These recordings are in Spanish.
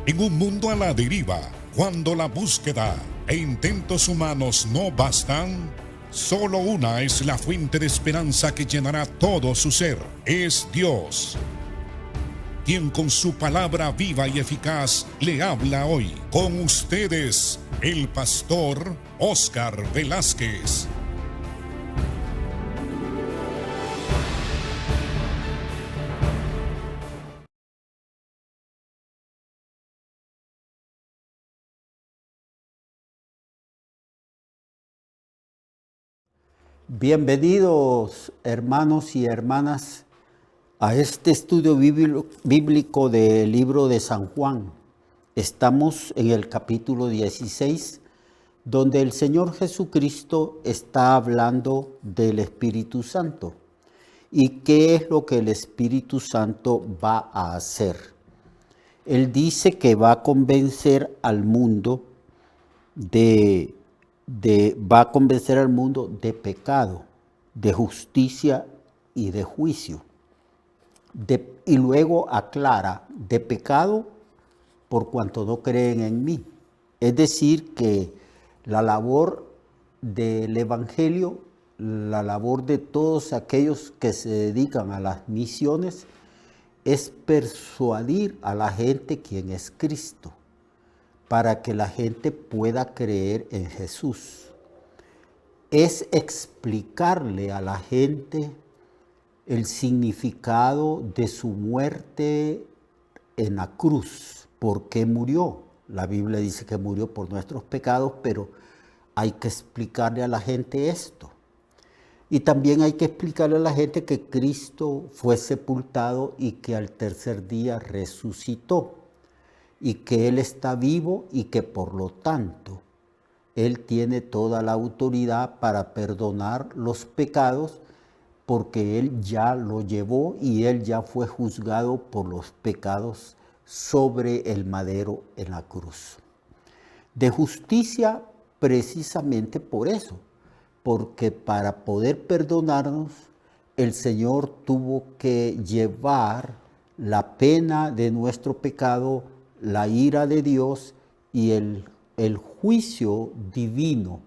En un mundo a la deriva, cuando la búsqueda e intentos humanos no bastan, solo una es la fuente de esperanza que llenará todo su ser. Es Dios, quien con su palabra viva y eficaz le habla hoy. Con ustedes, el pastor Óscar Velázquez. Bienvenidos, hermanos y hermanas, a este estudio bíblico del libro de San Juan. Estamos en el capítulo 16, donde el Señor Jesucristo está hablando del Espíritu Santo. ¿Y qué es lo que el Espíritu Santo va a hacer? Él dice que va a convencer al mundo va a convencer al mundo de pecado, de justicia y de juicio. Y luego aclara, de pecado por cuanto no creen en mí. Es decir, que la labor del Evangelio, la labor de todos aquellos que se dedican a las misiones, es persuadir a la gente quién es Cristo, para que la gente pueda creer en Jesús. Es explicarle a la gente el significado de su muerte en la cruz. ¿Por qué murió? La Biblia dice que murió por nuestros pecados, pero hay que explicarle a la gente esto. Y también hay que explicarle a la gente que Cristo fue sepultado y que al tercer día resucitó, y que Él está vivo y que por lo tanto Él tiene toda la autoridad para perdonar los pecados, porque Él ya lo llevó y Él ya fue juzgado por los pecados sobre el madero en la cruz. De justicia precisamente por eso, porque para poder perdonarnos, el Señor tuvo que llevar la pena de nuestro pecado, la ira de Dios y el juicio divino.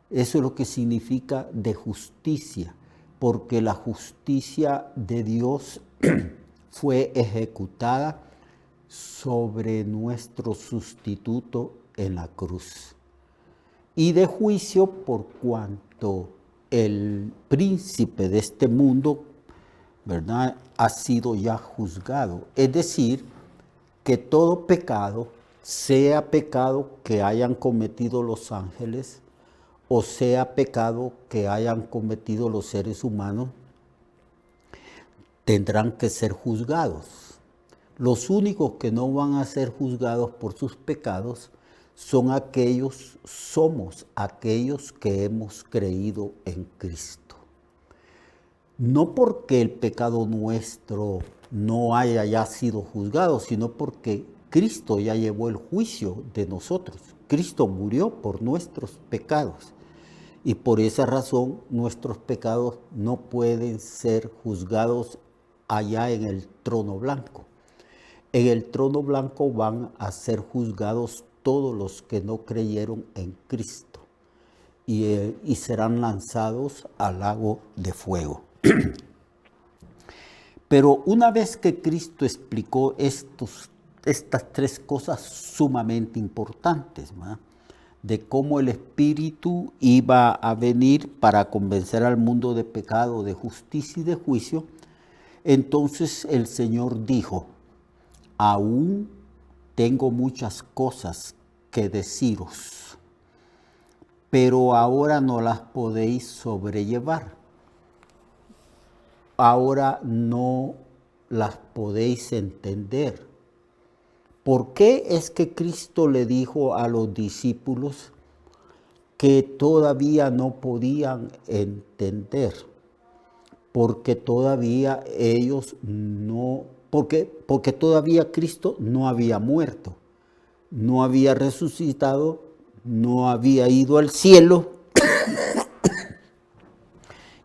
Eso es lo que significa de justicia, porque la justicia de Dios fue ejecutada sobre nuestro sustituto en la cruz. Y de juicio por cuanto el príncipe de este mundo, ¿verdad?, ha sido ya juzgado. Es decir, que todo pecado, sea pecado que hayan cometido los ángeles o sea pecado que hayan cometido los seres humanos, tendrán que ser juzgados. Los únicos que no van a ser juzgados por sus pecados somos aquellos que hemos creído en Cristo. No porque el pecado nuestro no haya ya sido juzgado, sino porque Cristo ya llevó el juicio de nosotros. Cristo murió por nuestros pecados y por esa razón nuestros pecados no pueden ser juzgados allá en el trono blanco. En el trono blanco van a ser juzgados todos los que no creyeron en Cristo y serán lanzados al lago de fuego. Pero una vez que Cristo explicó estas tres cosas sumamente importantes, ¿verdad?, de cómo el Espíritu iba a venir para convencer al mundo de pecado, de justicia y de juicio, entonces el Señor dijo: aún tengo muchas cosas que deciros, pero ahora no las podéis sobrellevar. Ahora no las podéis entender. ¿Por qué es que Cristo le dijo a los discípulos que todavía no podían entender? Porque todavía porque todavía Cristo no había muerto, no había resucitado, no había ido al cielo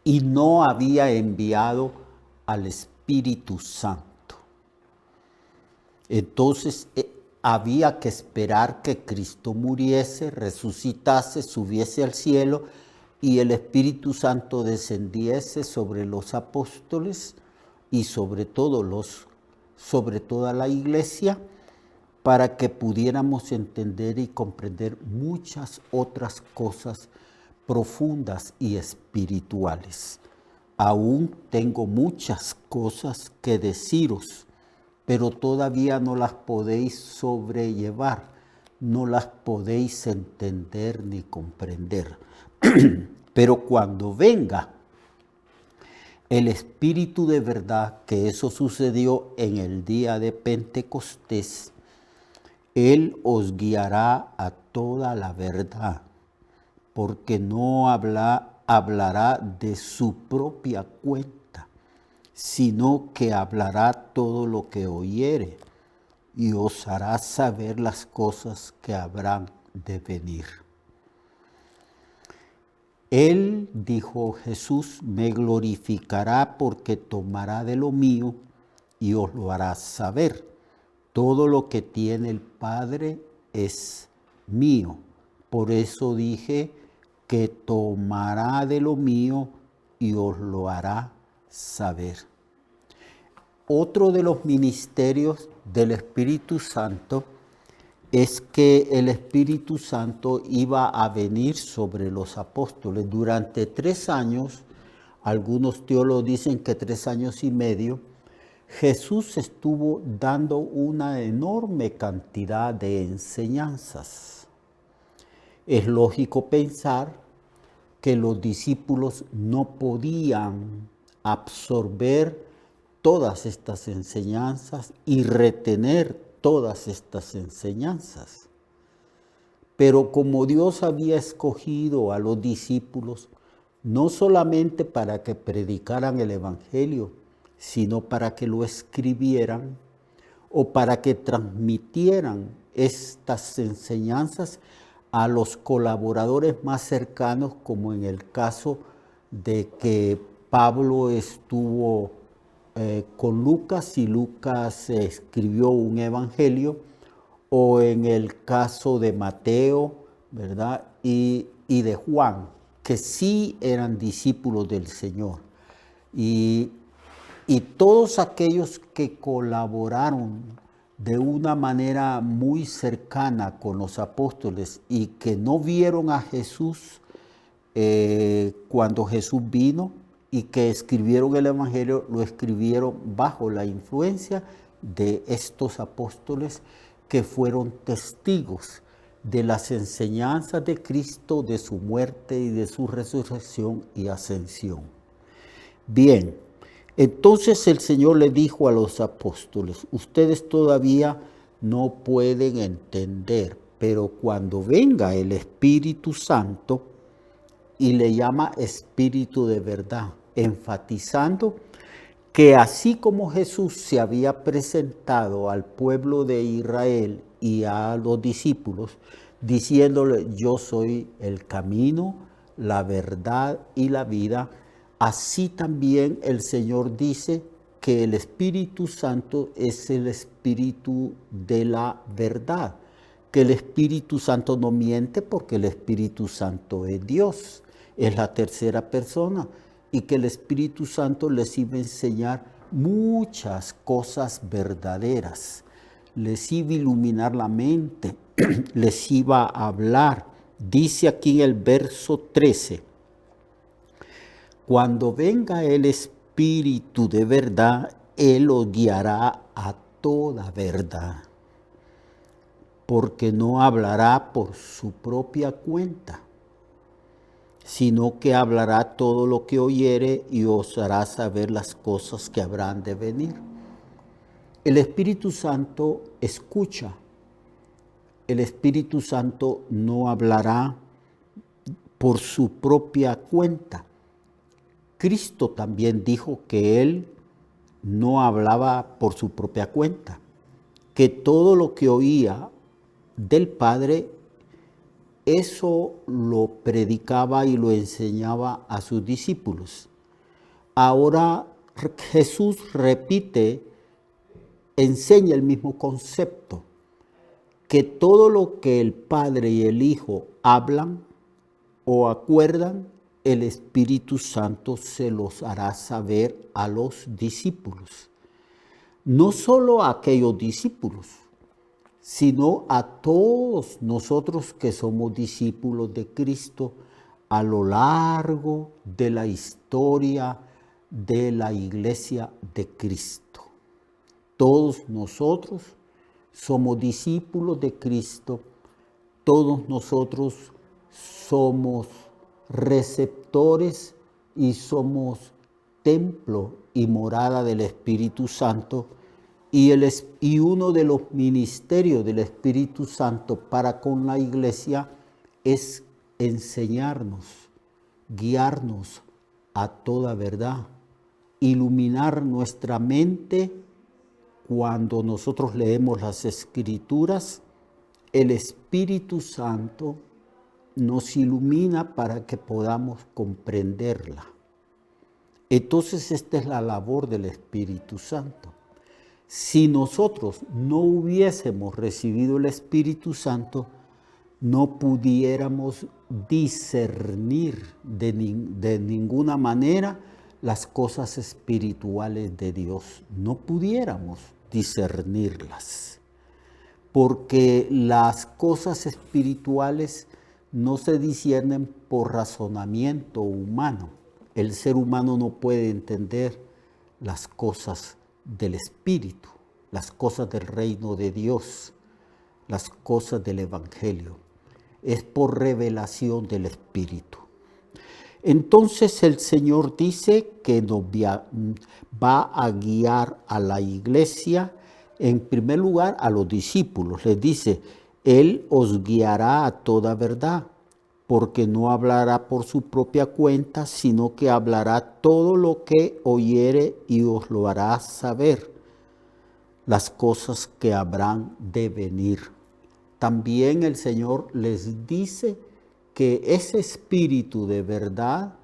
y no había enviado al Espíritu Santo. Entonces, había que esperar que Cristo muriese, resucitase, subiese al cielo y el Espíritu Santo descendiese sobre los apóstoles y sobre toda la iglesia, para que pudiéramos entender y comprender muchas otras cosas profundas y espirituales. Aún tengo muchas cosas que deciros, pero todavía no las podéis sobrellevar, no las podéis entender ni comprender. Pero cuando venga el Espíritu de verdad, que eso sucedió en el día de Pentecostés, Él os guiará a toda la verdad, porque no hablará de su propia cuenta, sino que hablará todo lo que oyere y os hará saber las cosas que habrán de venir. Él, dijo Jesús, me glorificará porque tomará de lo mío y os lo hará saber. Todo lo que tiene el Padre es mío. Por eso dije que tomará de lo mío y os lo hará saber. Otro de los ministerios del Espíritu Santo es que el Espíritu Santo iba a venir sobre los apóstoles durante 3 años. Algunos teólogos dicen que 3 años y medio. Jesús estuvo dando una enorme cantidad de enseñanzas. Es lógico pensar que los discípulos no podían absorber todas estas enseñanzas y retener todas estas enseñanzas. Pero como Dios había escogido a los discípulos, no solamente para que predicaran el Evangelio, sino para que lo escribieran o para que transmitieran estas enseñanzas a los colaboradores más cercanos, como en el caso de que Pablo estuvo con Lucas y Lucas escribió un evangelio, o en el caso de Mateo, ¿verdad? Y de Juan, que sí eran discípulos del Señor. Y todos aquellos que colaboraron de una manera muy cercana con los apóstoles y que no vieron a Jesús cuando Jesús vino y que escribieron el Evangelio, lo escribieron bajo la influencia de estos apóstoles que fueron testigos de las enseñanzas de Cristo, de su muerte y de su resurrección y ascensión. Bien, entonces el Señor le dijo a los apóstoles, ustedes todavía no pueden entender, pero cuando venga el Espíritu Santo, y le llama Espíritu de verdad, enfatizando que así como Jesús se había presentado al pueblo de Israel y a los discípulos, diciéndole, yo soy el camino, la verdad y la vida, así también el Señor dice que el Espíritu Santo es el Espíritu de la verdad, que el Espíritu Santo no miente porque el Espíritu Santo es Dios, es la tercera persona, y que el Espíritu Santo les iba a enseñar muchas cosas verdaderas, les iba a iluminar la mente, les iba a hablar. Dice aquí en el verso 13, cuando venga el Espíritu de verdad, Él os guiará a toda verdad, porque no hablará por su propia cuenta, sino que hablará todo lo que oyere y os hará saber las cosas que habrán de venir. El Espíritu Santo escucha. El Espíritu Santo no hablará por su propia cuenta. Cristo también dijo que Él no hablaba por su propia cuenta, que todo lo que oía del Padre, eso lo predicaba y lo enseñaba a sus discípulos. Ahora Jesús repite, enseña el mismo concepto. que todo lo que el Padre y el Hijo hablan o acuerdan, el Espíritu Santo se los hará saber a los discípulos. No solo a aquellos discípulos, sino a todos nosotros que somos discípulos de Cristo a lo largo de la historia de la Iglesia de Cristo. Todos nosotros somos discípulos de Cristo, todos nosotros somos receptores y somos templo y morada del Espíritu Santo, y uno de los ministerios del Espíritu Santo para con la iglesia es enseñarnos, guiarnos a toda verdad, iluminar nuestra mente. Cuando nosotros leemos las Escrituras, el Espíritu Santo nos ilumina para que podamos comprenderla. Entonces esta es la labor del Espíritu Santo. Si nosotros no hubiésemos recibido el Espíritu Santo, no pudiéramos discernir de ninguna manera las cosas espirituales de Dios. No pudiéramos discernirlas, porque las cosas espirituales no se disciernen por razonamiento humano. El ser humano no puede entender las cosas del Espíritu, las cosas del reino de Dios, las cosas del Evangelio. Es por revelación del Espíritu. Entonces el Señor dice que nos va a guiar a la iglesia, en primer lugar a los discípulos. Les dice, Él os guiará a toda verdad, porque no hablará por su propia cuenta, sino que hablará todo lo que oyere y os lo hará saber, las cosas que habrán de venir. También el Señor les dice que ese espíritu de verdad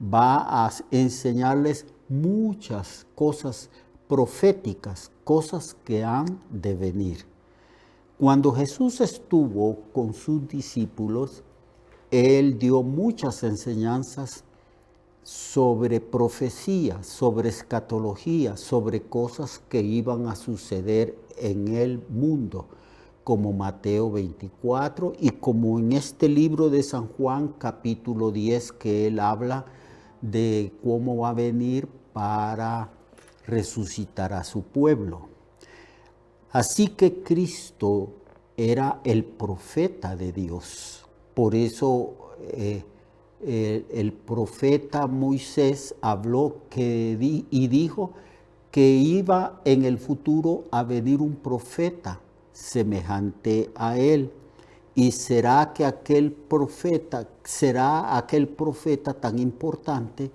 va a enseñarles muchas cosas proféticas, cosas que han de venir. Cuando Jesús estuvo con sus discípulos, Él dio muchas enseñanzas sobre profecía, sobre escatología, sobre cosas que iban a suceder en el mundo, como Mateo 24 y como en este libro de San Juan capítulo 10, que Él habla de cómo va a venir para resucitar a su pueblo. Así que Cristo era el profeta de Dios. Por eso el profeta Moisés habló y dijo que iba en el futuro a venir un profeta semejante a él. Y será aquel profeta tan importante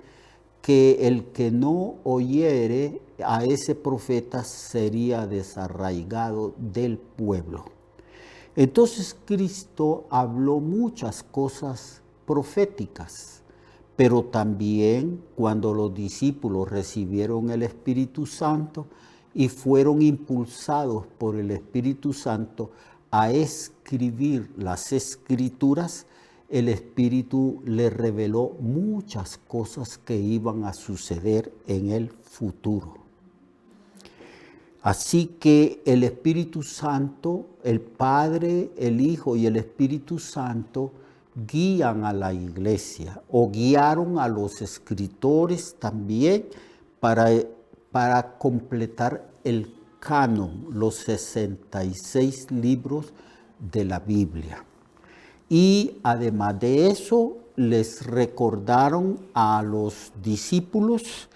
que el que no oyere a ese profeta sería desarraigado del pueblo. Entonces Cristo habló muchas cosas proféticas, pero también cuando los discípulos recibieron el Espíritu Santo y fueron impulsados por el Espíritu Santo a escribir las Escrituras, el Espíritu les reveló muchas cosas que iban a suceder en el futuro. Así que el Espíritu Santo, el Padre, el Hijo y el Espíritu Santo guían a la iglesia o guiaron a los escritores también para completar el canon, los 66 libros de la Biblia. Y además de eso, les recordaron a los discípulos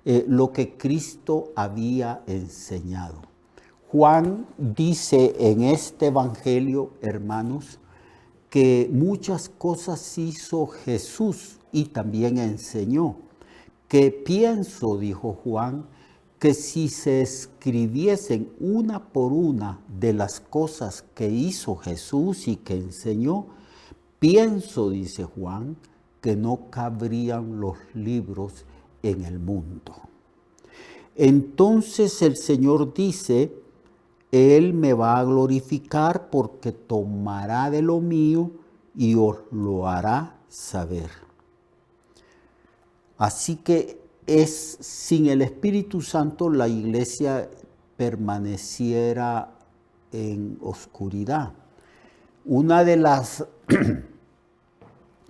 lo que Cristo había enseñado. Juan dice en este evangelio, hermanos, que muchas cosas hizo Jesús y también enseñó. Que pienso, dijo Juan, que si se escribiesen una por una de las cosas que hizo Jesús y que enseñó, pienso, dice Juan, que no cabrían los libros en el mundo. Entonces el Señor dice Él me va a glorificar porque tomará de lo mío y os lo hará saber. Así que sin el Espíritu Santo la iglesia permaneciera en oscuridad. Una de las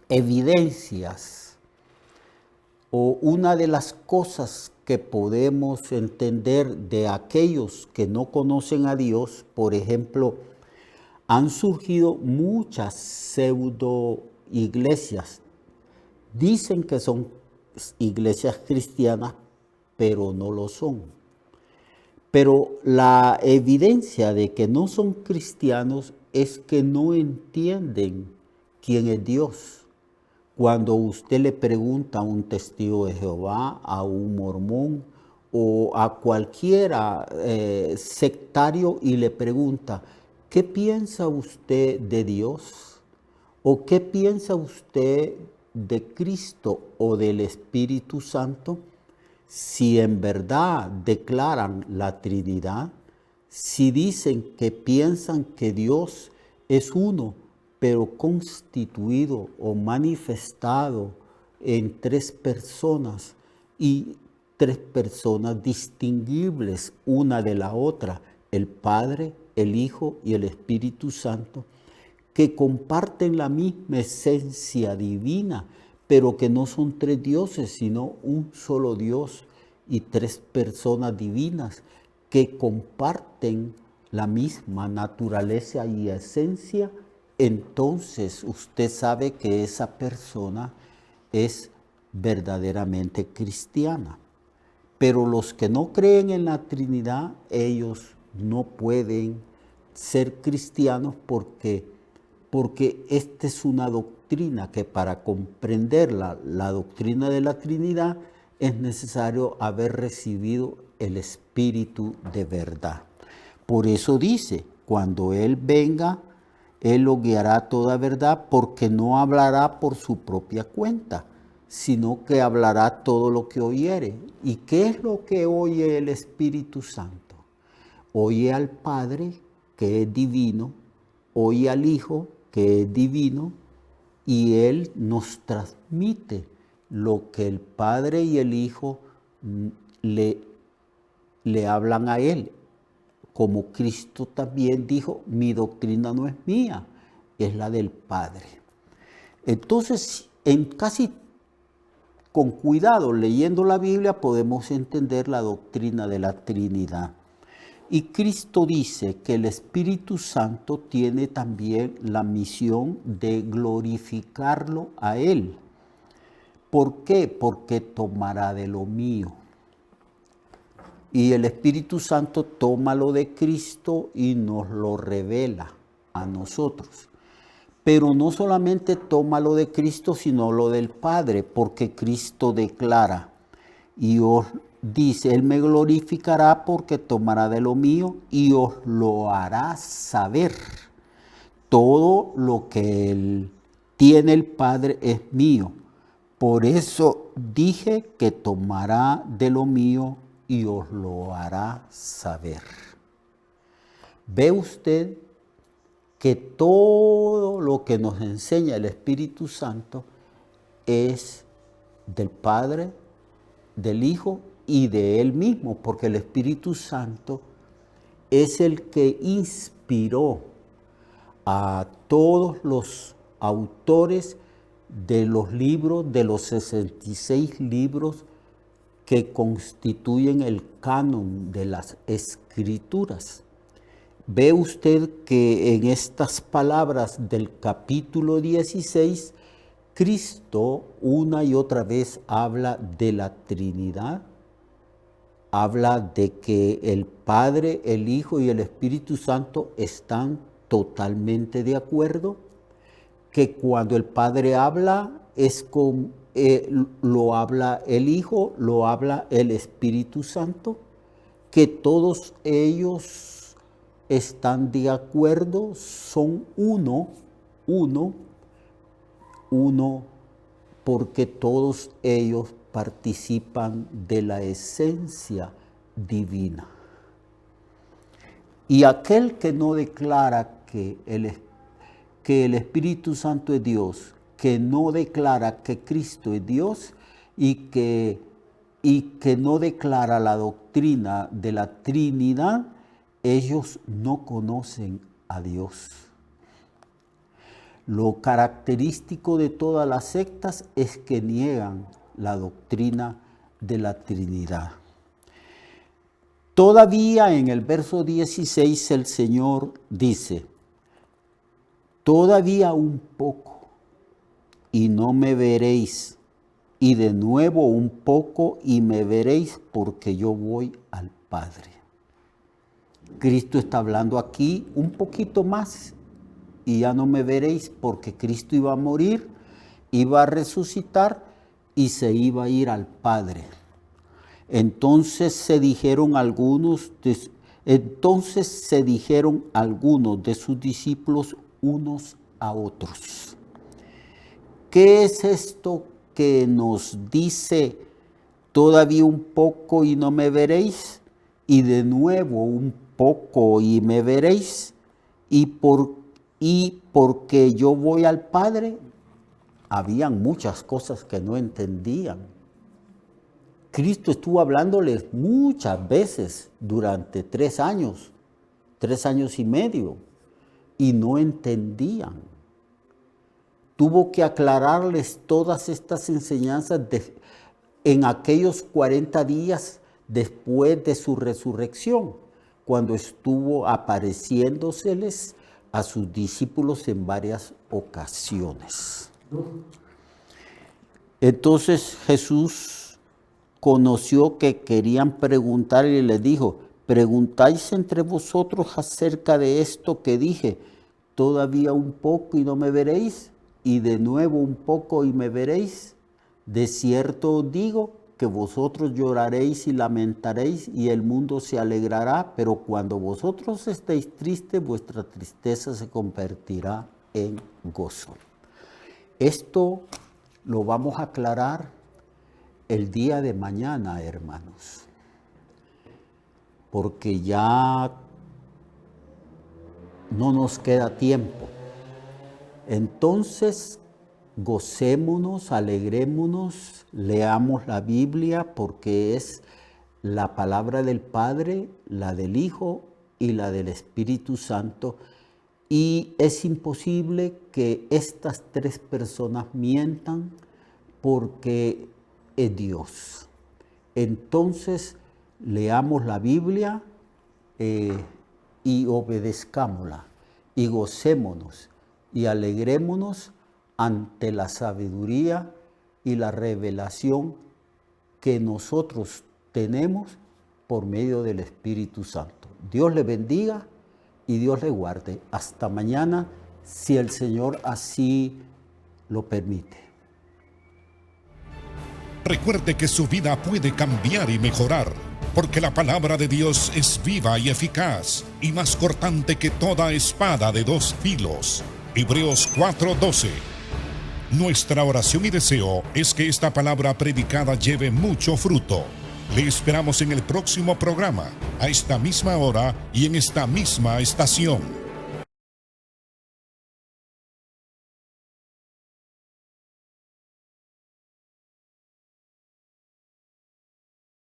evidencias o una de las cosas que podemos entender de aquellos que no conocen a Dios, por ejemplo, han surgido muchas pseudo iglesias. Dicen que son iglesias cristianas, pero no lo son. Pero la evidencia de que no son cristianos es que no entienden quién es Dios. Cuando usted le pregunta a un testigo de Jehová, a un mormón o a cualquiera sectario y le pregunta, ¿qué piensa usted de Dios? ¿O qué piensa usted de Cristo o del Espíritu Santo? Si en verdad declaran la Trinidad, si dicen que piensan que Dios es uno, pero constituido o manifestado en tres personas y tres personas distinguibles una de la otra, el Padre, el Hijo y el Espíritu Santo, que comparten la misma esencia divina, pero que no son tres dioses, sino un solo Dios y tres personas divinas que comparten la misma naturaleza y esencia, entonces usted sabe que esa persona es verdaderamente cristiana. Pero los que no creen en la Trinidad, ellos no pueden ser cristianos porque esta es una doctrina que para comprenderla, la doctrina de la Trinidad, es necesario haber recibido el Espíritu de verdad. Por eso dice, cuando Él venga, Él lo guiará a toda verdad, porque no hablará por su propia cuenta, sino que hablará todo lo que oyere. ¿Y qué es lo que oye el Espíritu Santo? Oye al Padre, que es divino, oye al Hijo, que es divino, y Él nos transmite lo que el Padre y el Hijo le hablan a Él. Como Cristo también dijo, mi doctrina no es mía, es la del Padre. Entonces, con cuidado, leyendo la Biblia, podemos entender la doctrina de la Trinidad. Y Cristo dice que el Espíritu Santo tiene también la misión de glorificarlo a Él. ¿Por qué? Porque tomará de lo mío. Y el Espíritu Santo toma lo de Cristo y nos lo revela a nosotros. Pero no solamente toma lo de Cristo, sino lo del Padre, porque Cristo declara y os dice, Él me glorificará porque tomará de lo mío y os lo hará saber. Todo lo que Él tiene el Padre es mío. Por eso dije que tomará de lo mío y os lo hará saber. ¿Ve usted que todo lo que nos enseña el Espíritu Santo es del Padre, del Hijo y de Él mismo? Porque el Espíritu Santo es el que inspiró a todos los autores de los libros, de los 66 libros que constituyen el canon de las Escrituras. Ve usted que en estas palabras del capítulo 16, Cristo una y otra vez habla de la Trinidad, habla de que el Padre, el Hijo y el Espíritu Santo están totalmente de acuerdo, que cuando el Padre habla lo habla el Hijo, lo habla el Espíritu Santo, que todos ellos están de acuerdo, son uno, porque todos ellos participan de la esencia divina. Y aquel que no declara que el Espíritu Santo es Dios, que no declara que Cristo es Dios y que no declara la doctrina de la Trinidad, ellos no conocen a Dios. Lo característico de todas las sectas es que niegan la doctrina de la Trinidad. Todavía en el verso 16 el Señor dice, todavía un poco y no me veréis, y de nuevo un poco y me veréis porque yo voy al Padre. Cristo está hablando aquí un poquito más y ya no me veréis porque Cristo iba a morir, iba a resucitar y se iba a ir al Padre. Entonces se dijeron algunos de sus discípulos unos a otros, ¿qué es esto que nos dice todavía un poco y no me veréis? Y de nuevo un poco y me veréis. Y porque yo voy al Padre. Habían muchas cosas que no entendían. Cristo estuvo hablándoles muchas veces durante 3 años, 3 años y medio, y no entendían. Tuvo que aclararles todas estas enseñanzas en aquellos 40 días después de su resurrección, cuando estuvo apareciéndoseles a sus discípulos en varias ocasiones. Entonces Jesús conoció que querían preguntar y les dijo, ¿preguntáis entre vosotros acerca de esto que dije? ¿Todavía un poco y no me veréis? Y de nuevo un poco y me veréis. De cierto os digo que vosotros lloraréis y lamentaréis y el mundo se alegrará, pero cuando vosotros estéis tristes, vuestra tristeza se convertirá en gozo. Esto lo vamos a aclarar el día de mañana, hermanos, porque ya no nos queda tiempo. Entonces, gocémonos, alegrémonos, leamos la Biblia porque es la palabra del Padre, la del Hijo y la del Espíritu Santo. Y es imposible que estas 3 personas mientan porque es Dios. Entonces, leamos la Biblia y obedezcámosla y gocémonos y alegrémonos ante la sabiduría y la revelación que nosotros tenemos por medio del Espíritu Santo. Dios le bendiga y Dios le guarde. Hasta mañana, si el Señor así lo permite. Recuerde que su vida puede cambiar y mejorar, porque la palabra de Dios es viva y eficaz, y más cortante que toda espada de 2 filos. Hebreos 4:12. Nuestra oración y deseo es que esta palabra predicada lleve mucho fruto. Le esperamos en el próximo programa, a esta misma hora y en esta misma estación.